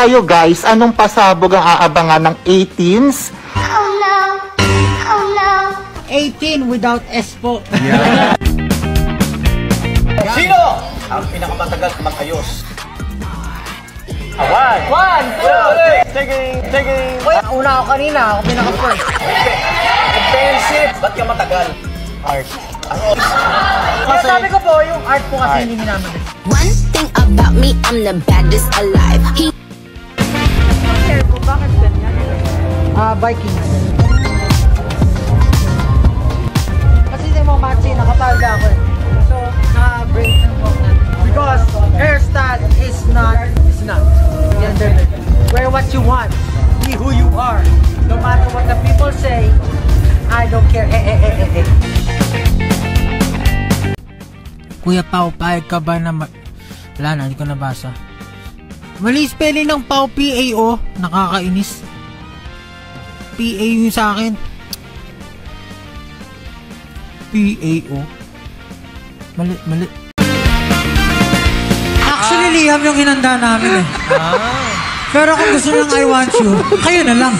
kayo guys, anong pasabog ang aabangan ng 18s? Oh no, oh no. 18 without S po. Yeah. Sino ang pinakamatagal mag-ayos? One, two, three. Taking. Una ako kanina, ako pinaka-first. Offensive. Ba't ka matagal? Art. Kasi sabi ko po, yung art po kasi hindi naman. One thing about me, I'm the baddest alive. Sir po, bakit ganyan? Biking. Kasi hindi mo match, nakapalda ako eh. So, na-break ng walk natin. Because hairstyle is not gender. Wear what you want. Be who you are. No matter what the people say, I don't care. Kuya Pao, payag ka ba na wala na, hindi ko nabasa. Mali spelling ng Pao, P-A-O. Nakakainis. P-A-O yung sa akin. P-A-O. Mali. Actually, Liam yung hinanda namin eh. Pero kung gusto nyo ng I want you, kayo na lang.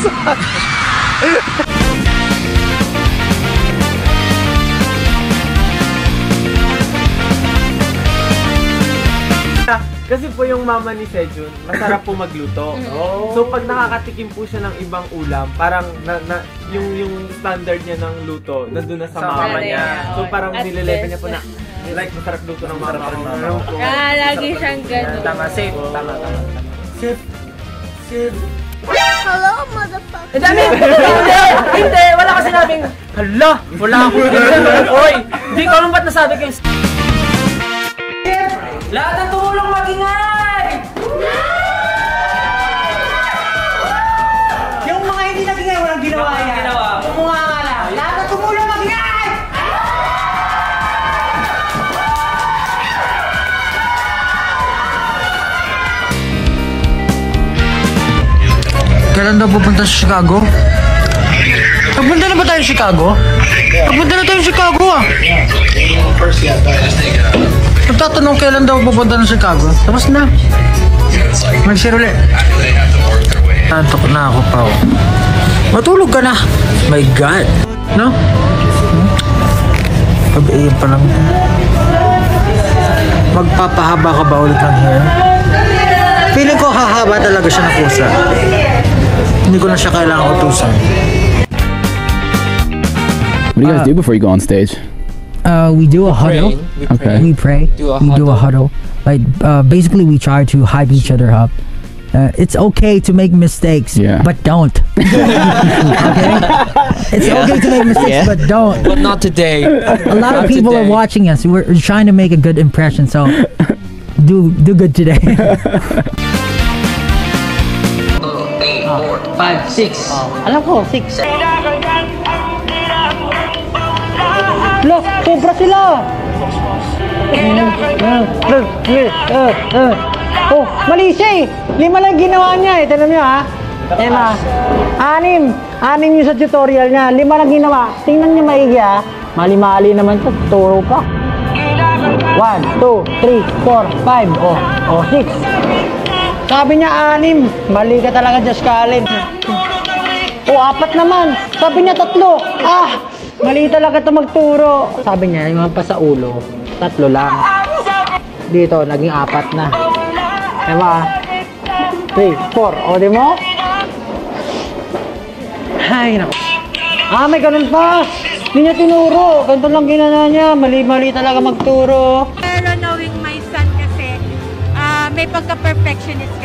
Kasi po yung mama ni Sejun, masarap po magluto. So pag nakakatikim po siya ng ibang ulam, parang yung standard niya ng luto, nandun na sa mama niya. So parang nilelevel niya po na, like masarap luto ng mama ko. Lagi siyang gano'n. Tama, safe. Tama. Safe. Hello, motherfucker. Hindi! Wala ka sinabing, hala! Wala akong gano'n. Oy! Hindi ko alam ba't nasabi ko yung lahat ng tumulong magingay! Yung mga hindi nagingay, walang ginawa yan. Kumuha nga lang. Lahat ng tumulong magingay! Kailan daw pupunta sa Chicago? Pagpunta na ba tayo sa Chicago? Pagpunta na tayo sa Chicago ah! Nagtatanong kailan daw pupunta ng Chicago. Tapos na. Mag-share ulit. Tantok na ako pa. Matulog ka na. My God. No? Pag-iim pa lang. Magpapahaba ka ba ulit ng hair? Feeling ko hahaba talaga siya na pusa. Hindi ko na siya kailangan utusan. What do you guys do before you go on stage? We do a huddle. We pray. We do a huddle. Like basically, we try to hype each other up. It's okay to make mistakes, but don't. Okay? It's okay to make mistakes, but don't. But not today. A lot of people are watching us. We're trying to make a good impression, so do good today. 5, 6. Alam ko, 6. Look, sobra sila! Oh, mali siya eh! 5 lang ginawa niya eh, tignan niyo ha? Ema, 6 yung sa tutorial niya, 5 lang ginawa. Tingnan niyo maigi ha? Mali-mali naman ito, turo pa. 1, 2, 3, 4, 5, oh, 6. Sabi niya 6, mali ka talaga, Just Khaled. Oh, 4 naman, sabi niya 3, mali talaga ito magturo. Sabi niya, yung pa sa ulo, 3 lang. Dito, naging 4 na. Diba? 3, 4. O, di mo? Ay, naku. May ganun pa. Hindi niya tinuro. Ganito lang ginana niya. Mali-mali talaga magturo. Pero knowing my son kasi, may pagka-perfectionist